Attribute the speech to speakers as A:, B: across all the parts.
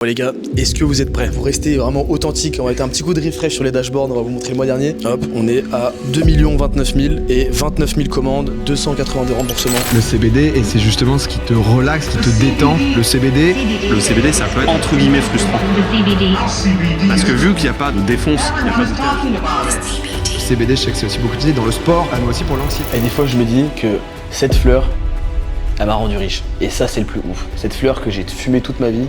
A: Bon les gars, est-ce que vous êtes prêts? Vous restez vraiment authentique, on va mettre un petit coup de refresh sur les dashboards, on va vous montrer le mois dernier. Hop, on est à 2 29 000 et 29 000 commandes, 282 remboursements.
B: Le CBD, et c'est justement ce qui te relaxe, qui te détend. Le CBD,
C: ça peut être entre guillemets frustrant. Parce que vu qu'il n'y a pas de défonce, il n'y a pas de...
B: le CBD, je sais que c'est aussi beaucoup utilisé dans le sport, mais aussi pour l'anxiété.
A: Et des fois je me dis que cette fleur, elle m'a rendu riche. Et ça c'est le plus ouf. Cette fleur que j'ai fumée toute ma vie,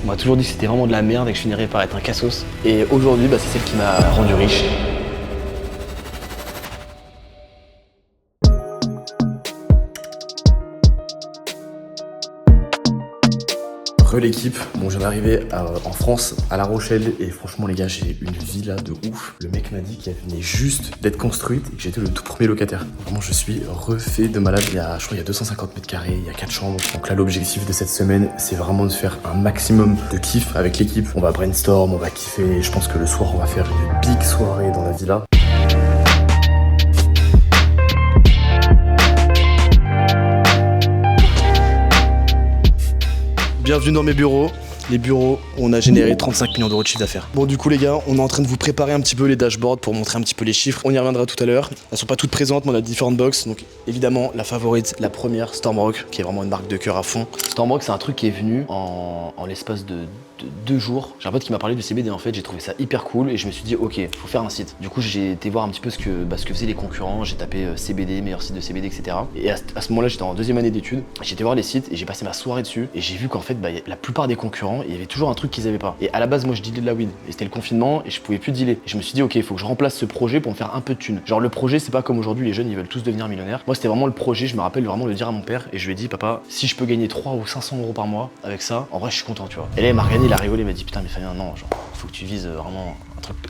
A: on m'a toujours dit que c'était vraiment de la merde et que je finirais par être un cassos. Et aujourd'hui, c'est celle qui m'a rendu riche. L'équipe, bon je viens d'arriver en France, à La Rochelle, et franchement les gars, j'ai une villa de ouf. Le mec m'a dit qu'elle venait juste d'être construite et que j'étais le tout premier locataire. Vraiment je suis refait de malade. Je crois qu'il y a 250 mètres carrés, il y a 4 chambres. Donc là l'objectif de cette semaine, c'est vraiment de faire un maximum de kiff avec l'équipe. On va brainstorm, on va kiffer. Je pense que le soir on va faire une big soirée dans la villa. Bienvenue dans mes bureaux. Les bureaux, on a généré 35 millions d'euros de chiffre d'affaires. Bon du coup les gars, on est en train de vous préparer un petit peu les dashboards pour montrer un petit peu les chiffres. On y reviendra tout à l'heure. Elles sont pas toutes présentes, mais on a différentes box. Donc évidemment la favorite, la première, Stormrock, qui est vraiment une marque de cœur à fond. Stormrock, c'est un truc qui est venu en l'espace de 2 jours. J'ai un pote qui m'a parlé du CBD en fait, j'ai trouvé ça hyper cool et je me suis dit ok, faut faire un site. Du coup j'ai été voir un petit peu ce que faisaient les concurrents, j'ai tapé CBD, meilleur site de CBD, etc. Et à ce moment-là j'étais en 2e année d'études, j'ai été voir les sites et j'ai passé ma soirée dessus et j'ai vu qu'en fait la plupart des concurrents, il y avait toujours un truc qu'ils avaient pas. Et à la base moi je dealais de la weed et c'était le confinement et je pouvais plus dealer. Et je me suis dit ok, il faut que je remplace ce projet pour me faire un peu de thunes. Genre le projet c'est pas comme aujourd'hui les jeunes ils veulent tous devenir millionnaires. Moi c'était vraiment le projet, je me rappelle vraiment le dire à mon père et je lui ai dit papa, si je peux gagner 3 ou 500 euros par mois avec ça, en vrai je suis content tu vois. Et là il m'a regardé, il a rigolé, il m'a dit putain mais Fabien non, genre faut que tu vises vraiment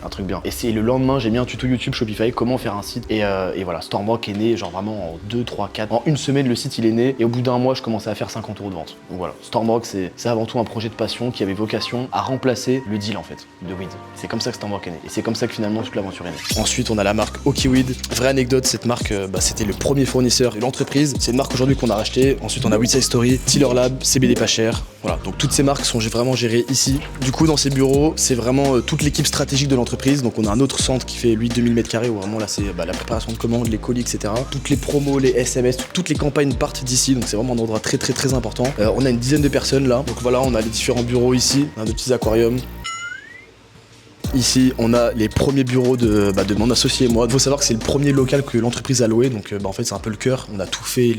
A: un truc bien. Et c'est le lendemain, j'ai mis un tuto YouTube Shopify, comment faire un site. Et voilà, Stormrock est né genre vraiment en 2, 3, 4. En une semaine, le site il est né. Et au bout d'un mois, je commençais à faire 50 euros de vente. Donc voilà, Stormrock c'est avant tout un projet de passion qui avait vocation à remplacer le deal en fait, de weed. C'est comme ça que Stormrock est né. Et c'est comme ça que finalement toute l'aventure est née. Ensuite, on a la marque Okiweed. Vraie anecdote, cette marque, c'était le premier fournisseur de l'entreprise. C'est une marque aujourd'hui qu'on a racheté. Ensuite, on a Weedside Story, Tiller Lab, CBD pas cher. Voilà, donc toutes ces marques sont vraiment gérées ici. Du coup, dans ces bureaux, c'est vraiment toute l'équipe stratégique de l'entreprise. Donc on a un autre centre qui fait lui 2000 m² où vraiment là c'est la préparation de commandes, les colis, etc. Toutes les promos, les SMS, toutes les campagnes partent d'ici, donc c'est vraiment un endroit très important. On a une dizaine de personnes là, donc voilà, on a les différents bureaux ici, on a des petits aquariums. Ici, on a les premiers bureaux de mon associé et moi. Il faut savoir que c'est le premier local que l'entreprise a loué, donc en fait c'est un peu le cœur. On a tout fait,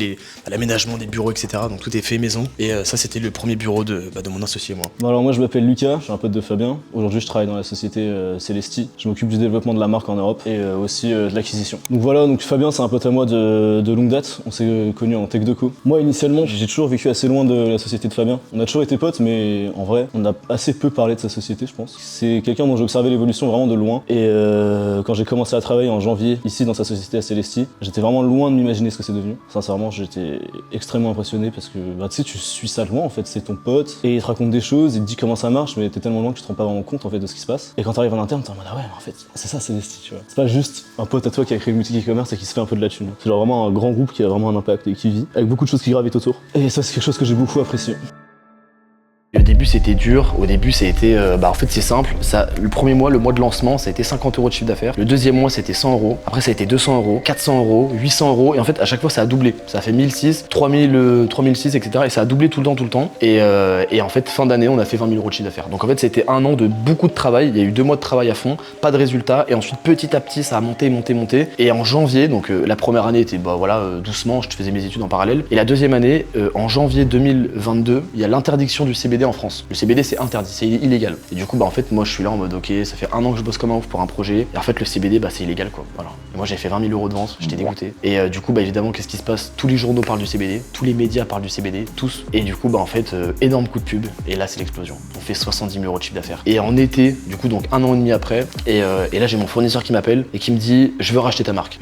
A: l'aménagement des bureaux, etc. Donc tout est fait maison. Et ça, c'était le premier bureau de mon associé et moi.
D: Bon, alors moi, je m'appelle Lucas, je suis un pote de Fabien. Aujourd'hui, je travaille dans la société Celesti. Je m'occupe du développement de la marque en Europe et aussi de l'acquisition. Donc voilà, donc Fabien, c'est un pote à moi de longue date. On s'est connus en Tech Deco. Moi, initialement, j'ai toujours vécu assez loin de la société de Fabien. On a toujours été potes, mais en vrai, on a assez peu parlé de sa société, je pense. C'est quelqu'un dont j'ai observé l'évolution vraiment de loin. Et quand j'ai commencé à travailler en janvier ici dans sa société à Celesti, j'étais vraiment loin de m'imaginer ce que c'est devenu. Sincèrement, j'étais extrêmement impressionné parce que tu sais, tu suis ça de loin en fait, c'est ton pote et il te raconte des choses, il te dit comment ça marche, mais t'es tellement loin que tu te rends pas vraiment compte en fait de ce qui se passe. Et quand t'arrives en interne, t'es en mode ah ouais, mais en fait, c'est ça Celesti, tu vois. C'est pas juste un pote à toi qui a créé une boutique e-commerce et qui se fait un peu de la thune. C'est genre vraiment un grand groupe qui a vraiment un impact et qui vit avec beaucoup de choses qui gravitent autour. Et ça, c'est quelque chose que j'ai beaucoup apprécié.
A: Au début c'était dur, au début ça a été, en fait c'est simple, le premier mois, le mois de lancement, ça a été 50 euros de chiffre d'affaires. Le deuxième mois c'était 100 euros, après ça a été 200 euros, 400 euros, 800 euros, et en fait à chaque fois ça a doublé. Ça a fait 1006, 3006, etc. Et ça a doublé tout le temps. Et en fait fin d'année on a fait 20 000 euros de chiffre d'affaires. Donc en fait c'était un an de beaucoup de travail, il y a eu 2 mois de travail à fond, pas de résultats, et ensuite petit à petit ça a monté. Et en janvier, donc la première année était doucement, je faisais mes études en parallèle. Et la deuxième année, en janvier 2022, il y a l'interdiction du CBD en France. Le CBD c'est interdit, c'est illégal. Et du coup en fait moi je suis là en mode ok, ça fait 1 an que je bosse comme un ouf pour un projet. Et en fait le CBD c'est illégal quoi. Voilà. Et moi j'ai fait 20 000 euros de vente, j'étais dégoûté. Et du coup évidemment qu'est-ce qui se passe? Tous les journaux parlent du CBD, tous les médias parlent du CBD, tous. Et du coup en fait énorme coup de pub. Et là c'est l'explosion. On fait 70 000 euros de chiffre d'affaires. Et en été, du coup donc 1 an et demi après, et là j'ai mon fournisseur qui m'appelle et qui me dit je veux racheter ta marque,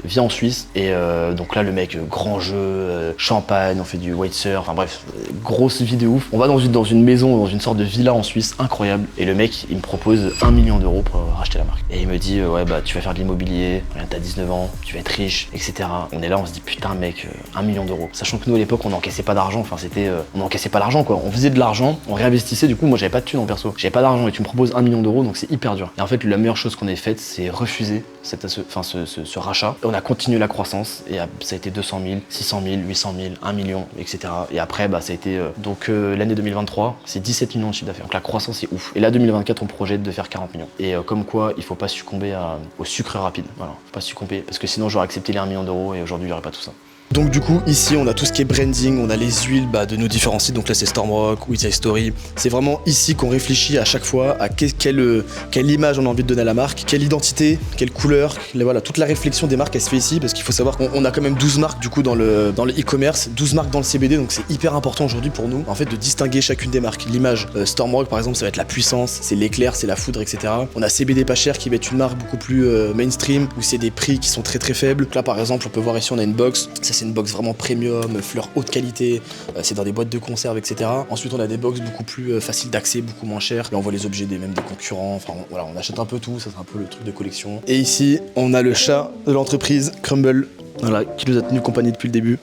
A: viens en Suisse. Et donc là le mec grand jeu, champagne, on fait du white surf, enfin bref, grosse vie de ouf. va dans une maison, dans une sorte de villa en Suisse, incroyable. Et le mec, il me propose 1 million d'euros pour racheter la marque. Et il me dit, ouais, bah, tu vas faire de l'immobilier, t'as 19 ans, tu vas être riche, etc. On est là, on se dit, putain, mec, 1 million d'euros. Sachant que nous, à l'époque, on n'encaissait pas d'argent. Enfin, on n'encaissait pas l'argent, quoi. On faisait de l'argent, on réinvestissait. Du coup, moi, j'avais pas de thunes en perso. J'avais pas d'argent et tu me proposes 1 million d'euros, donc c'est hyper dur. Et en fait, la meilleure chose qu'on ait faite, c'est refuser ce rachat. Et on a continué la croissance et ça a été 200 000, 600 000, 800 000, 1 million, etc. Et après, bah, ça a été l'année 2023, c'est 17 millions de chiffre d'affaires. Donc la croissance est ouf. Et là, 2024, on projette de faire 40 millions. Et comme quoi, il faut pas succomber au sucre rapide. Voilà, faut pas succomber parce que sinon j'aurais accepté les 1 million d'euros et aujourd'hui il y aurait pas tout ça.
E: Donc du coup, ici, on a tout ce qui est branding, on a les huiles de nos différents sites. Donc là, c'est Stormrock, With Your Story. C'est vraiment ici qu'on réfléchit à chaque fois à quelle image on a envie de donner à la marque, quelle identité, quelle couleur. Voilà, toute la réflexion des marques, elle se fait ici parce qu'il faut savoir qu'on a quand même 12 marques du coup dans le e-commerce, 12 marques dans le CBD. Donc c'est hyper important aujourd'hui pour nous, en fait, de distinguer chacune des marques. L'image Stormrock, par exemple, ça va être la puissance, c'est l'éclair, c'est la foudre, etc. On a CBD pas cher qui va être une marque beaucoup plus mainstream où c'est des prix qui sont très très faibles. Donc là, par exemple, on peut voir ici, on a une box. Ça, c'est une box vraiment premium, fleurs haute qualité, c'est dans des boîtes de conserve, etc. Ensuite, on a des box beaucoup plus faciles d'accès, beaucoup moins chères. Là, on voit les objets même des concurrents. Enfin, voilà, on achète un peu tout, ça c'est un peu le truc de collection. Et ici, on a le chat de l'entreprise, Crumble, voilà, qui nous a tenu compagnie depuis le début.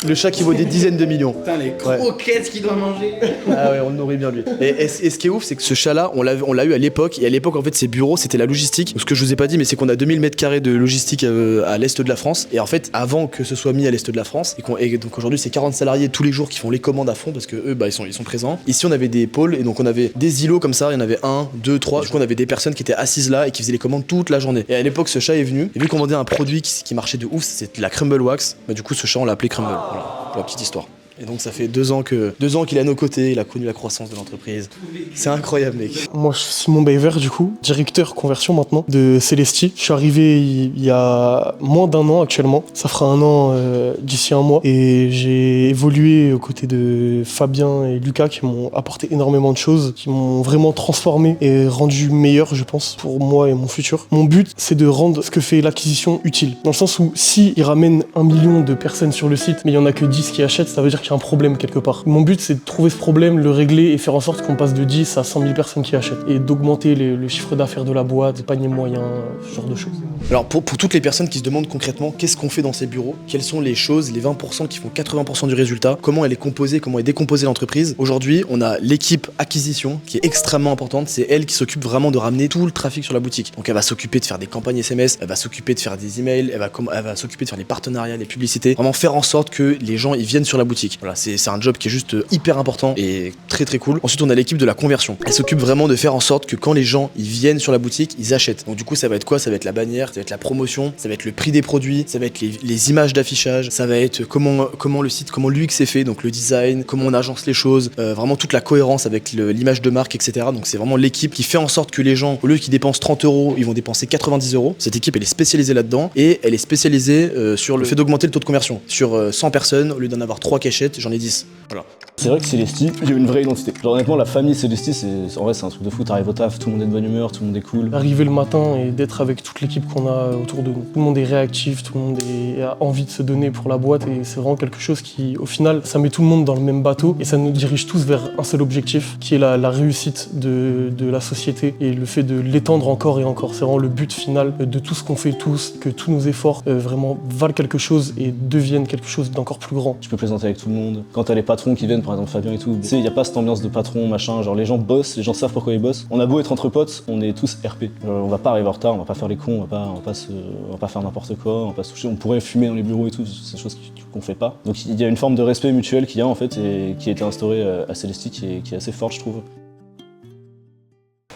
E: Le chat qui vaut des dizaines de millions.
F: Putain, les croquettes qu'il doit manger.
E: Ah ouais, on le nourrit bien lui. Et ce qui est ouf, c'est que ce chat-là, on l'a eu à l'époque. Et à l'époque, en fait, ses bureaux, c'était la logistique. Ce que je vous ai pas dit, mais c'est qu'on a 2000 m² de logistique à l'est de la France. Et en fait, avant que ce soit mis à l'est de la France, et donc aujourd'hui, c'est 40 salariés tous les jours qui font les commandes à fond parce que eux, bah, ils sont présents. Ici, on avait des pôles et donc on avait des îlots comme ça. Il y en avait 1, 2, 3. Du coup, on avait des personnes qui étaient assises là et qui faisaient les commandes toute la journée. Et à l'époque, ce chat est venu. Et vu qu'on vendait un produit qui marchait de ouf, c'était la Crumble Wax. Bah, du coup, ce chat, on l'a appelé Crumble. Voilà, pour la petite histoire. Et donc ça fait 2 ans qu'il est à nos côtés, il a connu la croissance de l'entreprise. C'est incroyable, mec.
G: Moi, je suis Simon Bayver, du coup, directeur conversion maintenant de Celesti. Je suis arrivé il y a moins d'1 an actuellement. Ça fera 1 an d'ici 1 mois. Et j'ai évolué aux côtés de Fabien et Lucas qui m'ont apporté énormément de choses, qui m'ont vraiment transformé et rendu meilleur, je pense, pour moi et mon futur. Mon but, c'est de rendre ce que fait l'acquisition utile. Dans le sens où si ils ramènent 1 million de personnes sur le site, mais il y en a que 10 qui achètent, ça veut dire qu'il y a un problème quelque part. Mon but, c'est de trouver ce problème, le régler et faire en sorte qu'on passe de 10 à 100 000 personnes qui achètent et d'augmenter le chiffre d'affaires de la boîte, panier moyen, ce genre de choses.
E: Alors pour toutes les personnes qui se demandent concrètement qu'est-ce qu'on fait dans ces bureaux, quelles sont les choses, les 20% qui font 80% du résultat, comment elle est composée, comment est décomposée l'entreprise. Aujourd'hui, on a l'équipe acquisition qui est extrêmement importante. C'est elle qui s'occupe vraiment de ramener tout le trafic sur la boutique. Donc elle va s'occuper de faire des campagnes SMS, elle va s'occuper de faire des emails, elle va s'occuper de faire les partenariats, les publicités. Vraiment faire en sorte que les gens ils viennent sur la boutique. Voilà, c'est un job qui est juste hyper important et très très cool. Ensuite, on a l'équipe de la conversion. Elle s'occupe vraiment de faire en sorte que quand les gens ils viennent sur la boutique, ils achètent. Donc du coup, ça va être quoi? Ça va être la bannière, ça va être la promotion, ça va être le prix des produits, ça va être les images d'affichage, ça va être comment le site, comment l'UX est fait, donc le design, comment on agence les choses, vraiment toute la cohérence avec l'image de marque, etc. Donc c'est vraiment l'équipe qui fait en sorte que les gens, au lieu qu'ils dépensent 30 €, ils vont dépenser 90 €. Cette équipe, elle est spécialisée là-dedans et elle est spécialisée sur le fait d'augmenter le taux de conversion. Sur 100 personnes, au lieu d'en avoir 3 qui achètent, j'en ai 10. Voilà.
D: C'est vrai que Celesti, il y a une vraie identité. Genre honnêtement, la famille Celesti, en vrai, c'est un truc de fou. T'arrives au taf, tout le monde est de bonne humeur, tout le monde est cool.
G: Arriver le matin et d'être avec toute l'équipe qu'on a autour de nous. Tout le monde est réactif, tout le monde a envie de se donner pour la boîte et c'est vraiment quelque chose qui, au final, ça met tout le monde dans le même bateau et ça nous dirige tous vers un seul objectif qui est la réussite de la société et le fait de l'étendre encore et encore. C'est vraiment le but final de tout ce qu'on fait tous, que tous nos efforts vraiment valent quelque chose et deviennent quelque chose d'encore plus grand.
D: Tu peux plaisanter avec tout le monde. Quand t'as les patrons qui viennent, par exemple Fabien et tout, tu sais, y a pas cette ambiance de patron, machin, genre les gens bossent, les gens savent pourquoi ils bossent. On a beau être entre potes, on est tous RP. On va pas arriver en retard, on va pas faire les cons, on va pas faire n'importe quoi, on va pas se toucher, on pourrait fumer dans les bureaux et tout, c'est des choses qu'on fait pas. Donc il y a une forme de respect mutuel qu'il y a en fait et qui a été instaurée à Celesti qui est assez forte je trouve.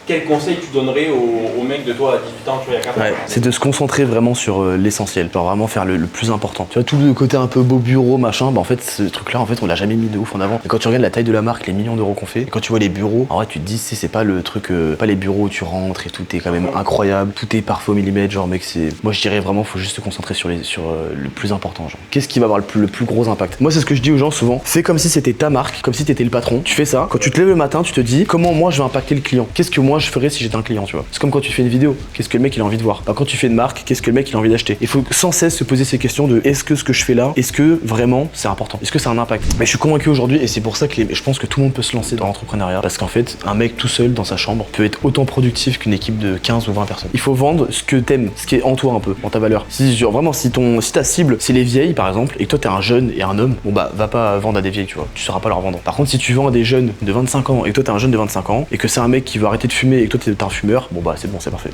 F: Quel conseil tu donnerais aux mecs de toi à 18 ans, tu vois, il y a 4 ans?
A: Ouais, c'est de se concentrer vraiment sur l'essentiel, genre vraiment faire le plus important. Tu vois, tout le côté un peu beau bureau, machin, bah en fait, ce truc-là, en fait, on l'a jamais mis de ouf en avant. Et quand tu regardes la taille de la marque, les millions d'euros qu'on fait, et quand tu vois les bureaux, en vrai, tu te dis, c'est pas le truc, pas les bureaux où tu rentres et tout est quand même incroyable, tout est parfait au millimètre, genre, mec, c'est. Moi, je dirais vraiment, faut juste se concentrer sur le plus important, genre. Qu'est-ce qui va avoir le plus gros impact? Moi, c'est ce que je dis aux gens souvent. Fais comme si c'était ta marque, comme si t'étais le patron. Tu fais ça. Quand tu te lèves le matin, tu te dis, comment moi je vais impacter le client? Qu'est-ce que moi je ferais si j'étais un client, tu vois. C'est comme quand tu fais une vidéo, qu'est-ce que le mec il a envie de voir. Quand tu fais une marque, qu'est-ce que le mec il a envie d'acheter. Il faut sans cesse se poser ces questions de est-ce que ce que je fais là, est-ce que vraiment c'est important, est-ce que ça a un impact. Mais je suis convaincu aujourd'hui, et c'est pour ça que je pense que tout le monde peut se lancer dans l'entrepreneuriat, parce qu'en fait, un mec tout seul dans sa chambre peut être autant productif qu'une équipe de 15 ou 20 personnes. Il faut vendre ce que t'aimes, ce qui est en toi un peu, en ta valeur. Si vraiment, si ta cible c'est les vieilles par exemple, et que toi t'es un jeune et un homme, bon bah va pas vendre à des vieilles, tu vois, tu sauras pas leur vendre. Par contre, si tu vends à des jeunes de 25 ans et que toi t'es un jeune de 25 ans et que c'est un mec qui veut arrêter de fumer et que toi t'es un fumeur, bon bah c'est bon, c'est parfait.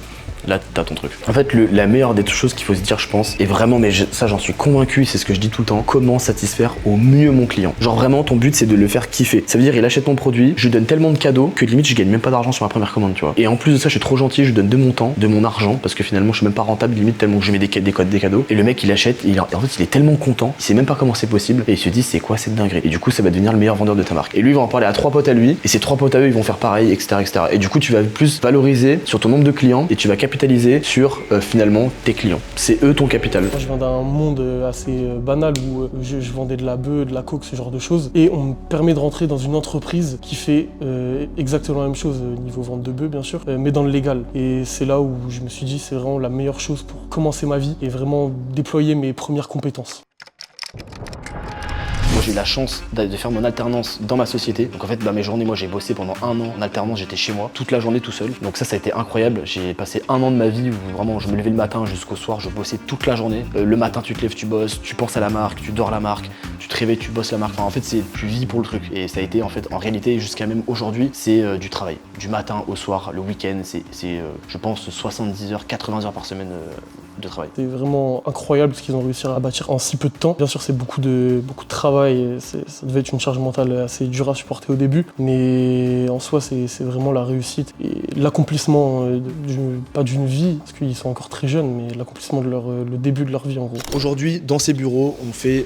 A: Là, t'as ton truc. En fait, la meilleure des choses qu'il faut se dire, je pense, et vraiment, mais ça j'en suis convaincu, c'est ce que je dis tout le temps, comment satisfaire au mieux mon client. Genre vraiment, ton but c'est de le faire kiffer. Ça veut dire, il achète ton produit, je lui donne tellement de cadeaux que limite, je gagne même pas d'argent sur ma première commande, tu vois. Et en plus de ça, je suis trop gentil, je lui donne de mon temps, de mon argent, parce que finalement, je suis même pas rentable, limite tellement que je mets des cadeaux. Et le mec, il achète, et en fait, il est tellement content, il sait même pas comment c'est possible, et il se dit, c'est quoi cette dinguerie. Et du coup, ça va devenir le meilleur vendeur de ta marque. Et lui, il va en parler à 3 potes à lui, et ces 3 potes à eux, ils vont faire pareil, etc., etc. Et du coup, tu vas plus valoriser sur ton nombre de clients, et tu vas capitaliser sur finalement tes clients. C'est eux ton capital.
G: Moi, je viens d'un monde assez banal où je vendais de la bœuf, de la coke, ce genre de choses. Et on me permet de rentrer dans une entreprise qui fait exactement la même chose, niveau vente de bœuf bien sûr, mais dans le légal. Et c'est là où je me suis dit c'est vraiment la meilleure chose pour commencer ma vie et vraiment déployer mes premières compétences.
A: Moi j'ai eu la chance de faire mon alternance dans ma société. Donc en fait mes journées, moi j'ai bossé pendant 1 an en alternance, j'étais chez moi toute la journée tout seul. Donc ça a été incroyable. J'ai passé 1 an de ma vie où vraiment je me levais le matin jusqu'au soir, je bossais toute la journée. Le matin tu te lèves, tu bosses, tu penses à la marque, tu dors la marque, tu te réveilles, tu bosses la marque. Enfin, en fait tu vis pour le truc. Et ça a été en réalité jusqu'à même aujourd'hui, c'est du travail. Du matin au soir, le week-end, c'est je pense 70 heures, 80 heures par semaine de travail.
G: C'est vraiment incroyable ce qu'ils ont réussi à bâtir en si peu de temps. Bien sûr, c'est beaucoup de travail, ça devait être une charge mentale assez dure à supporter au début, mais en soi, c'est vraiment la réussite et l'accomplissement, pas d'une vie, parce qu'ils sont encore très jeunes, mais l'accomplissement de le début de leur vie en gros.
A: Aujourd'hui, dans ces bureaux, on fait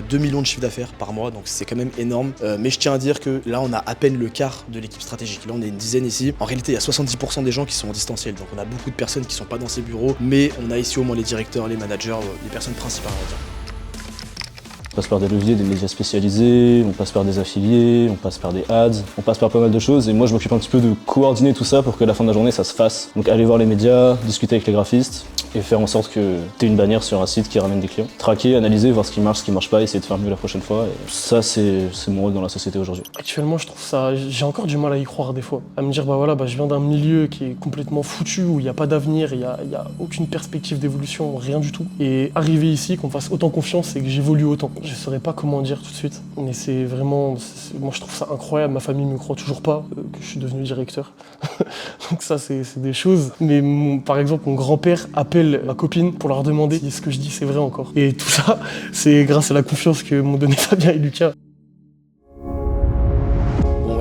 A: 2 millions de chiffre d'affaires par mois, donc c'est quand même énorme. Mais je tiens à dire que là, on a à peine le quart de l'équipe stratégique. Là, on est une dizaine ici. En réalité, il y a 70% des gens qui sont en distanciel, donc on a beaucoup de personnes qui sont pas dans ces bureaux, mais on a ici au moins les directeurs, les managers, les personnes principales, on va dire.
D: On passe par des leviers, des médias spécialisés, on passe par des affiliés, on passe par des ads, on passe par pas mal de choses et moi je m'occupe un petit peu de coordonner tout ça pour que à la fin de la journée ça se fasse. Donc aller voir les médias, discuter avec les graphistes et faire en sorte que tu aies une bannière sur un site qui ramène des clients. Traquer, analyser, voir ce qui marche pas, essayer de faire mieux la prochaine fois. Et ça c'est mon rôle dans la société aujourd'hui.
G: Actuellement je trouve ça, j'ai encore du mal à y croire des fois. À me dire je viens d'un milieu qui est complètement foutu, où il n'y a pas d'avenir, il n'y a aucune perspective d'évolution, rien du tout. Et arriver ici, qu'on me fasse autant confiance et que j'évolue autant. Je saurais pas comment dire tout de suite, mais c'est vraiment, moi je trouve ça incroyable, ma famille me croit toujours pas que je suis devenu directeur. Donc ça c'est des choses, mais par exemple mon grand-père appelle ma copine pour leur demander si ce que je dis c'est vrai encore. Et tout ça, c'est grâce à la confiance que m'ont donné Fabien et Lucas.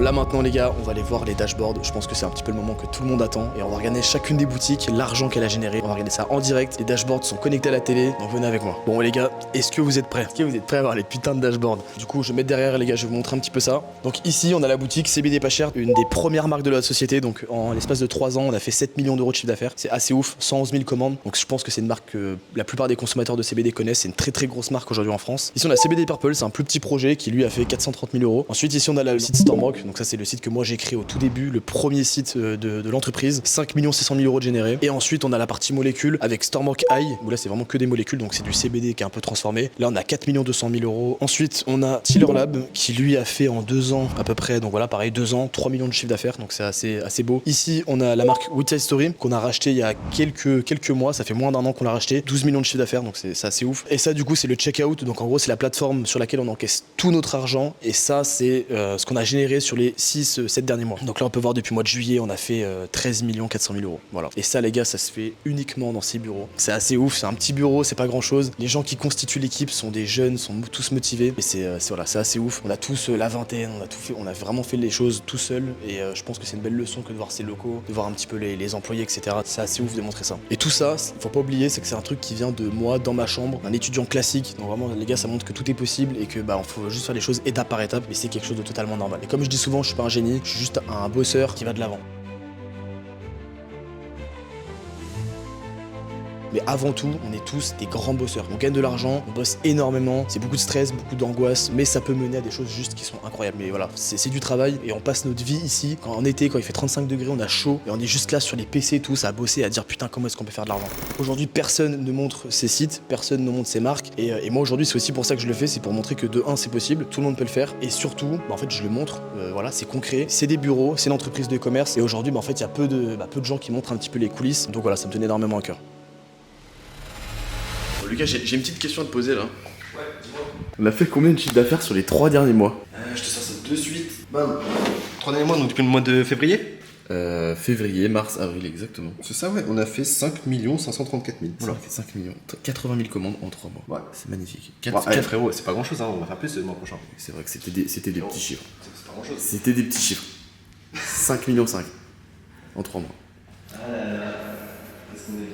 A: Là maintenant les gars, on va aller voir les dashboards. Je pense que c'est un petit peu le moment que tout le monde attend. Et on va regarder chacune des boutiques, l'argent qu'elle a généré. On va regarder ça en direct. Les dashboards sont connectés à la télé, donc venez avec moi. Bon les gars, est-ce que vous êtes prêts? Est-ce que vous êtes prêts à voir les putains de dashboards? Du coup, je vais mettre derrière les gars, je vais vous montrer un petit peu ça. Donc ici, on a la boutique CBD pas cher, une des premières marques de la société. Donc en l'espace de 3 ans, on a fait 7 millions d'euros de chiffre d'affaires. C'est assez ouf, 111 000 commandes. Donc je pense que c'est une marque que la plupart des consommateurs de CBD connaissent. C'est une très grosse marque aujourd'hui en France. Ici, on a CBD Purple, c'est un plus petit projet qui lui a fait 430 000 euros. Ensuite, ici, on a le site Stormrock. Donc ça, c'est le site que moi j'ai créé au tout début, le premier site de l'entreprise, 5 600 000 euros de générés. Et ensuite on a la partie molécules avec Stormrock High, où là c'est vraiment que des molécules, donc c'est du CBD qui est un peu transformé. Là on a 4 200 000 euros. Ensuite on a Tiller Lab qui lui a fait en 2 ans à peu près, donc voilà pareil 2 ans, 3 millions de chiffre d'affaires, donc c'est assez beau. Ici on a la marque Woodside Story qu'on a racheté il y a quelques mois, ça fait moins d'1 an qu'on l'a racheté, 12 millions de chiffre d'affaires, donc c'est assez ouf. Et ça du coup c'est le checkout, donc en gros c'est la plateforme sur laquelle on encaisse tout notre argent, et ça c'est ce qu'on a généré sur les 6-7 derniers mois. Donc là on peut voir depuis le mois de juillet on a fait 13 400 000 euros. Voilà. Et ça les gars, ça se fait uniquement dans ces bureaux. C'est assez ouf, c'est un petit bureau, c'est pas grand chose. Les gens qui constituent l'équipe sont des jeunes, sont tous motivés. Et c'est assez ouf. On a tous la vingtaine, on a vraiment fait les choses tout seul. Et je pense que c'est une belle leçon que de voir ces locaux, de voir un petit peu les employés, etc. C'est assez ouf de montrer ça. Et tout ça, faut pas oublier, c'est que c'est un truc qui vient de moi dans ma chambre, un étudiant classique. Donc vraiment les gars, ça montre que tout est possible et que on faut juste faire les choses étape par étape. Et c'est quelque chose de totalement normal. Et comme je dis souvent, je suis pas un génie, je suis juste un bosseur qui va de l'avant.
E: mais avant tout, on est tous des grands bosseurs. On gagne de l'argent, on bosse énormément, c'est beaucoup de stress, beaucoup d'angoisse, mais ça peut mener à des choses juste qui sont incroyables. Mais voilà, c'est du travail et on passe notre vie ici. Quand en été, quand il fait 35 degrés, on a chaud et on est juste là sur les PC tous à bosser, à dire putain comment est-ce qu'on peut faire de l'argent. Aujourd'hui, personne ne montre ses sites, personne ne montre ses marques et moi aujourd'hui c'est aussi pour ça que je le fais, c'est pour montrer que de 1 c'est possible, tout le monde peut le faire et surtout, en fait je le montre, voilà, c'est concret, c'est des bureaux, c'est une entreprise de commerce et aujourd'hui en fait il y a peu de gens qui montrent un petit peu les coulisses, donc voilà, ça me tenait énormément à cœur.
A: Bon, Lucas, j'ai une petite question à te poser là. Ouais, dis-moi. On a fait combien de chiffre d'affaires sur les 3 derniers mois?
B: Je te sors ça de suite. Bam. 3 derniers mois, donc depuis le mois de février.
A: Février, mars, avril, exactement.
B: C'est ça, ouais. On a fait 5 534 000.
A: Voilà, on a fait 5 millions. 80 000 commandes en 3 mois.
B: Ouais.
A: C'est magnifique.
B: Frérot, c'est pas grand chose, hein. On va faire plus le mois prochain.
A: C'est vrai que c'était des petits chiffres.
B: C'est pas grand chose.
A: C'était des petits chiffres. 5 millions 5 en 3 mois.
B: Qu'est-ce qu'on a dit?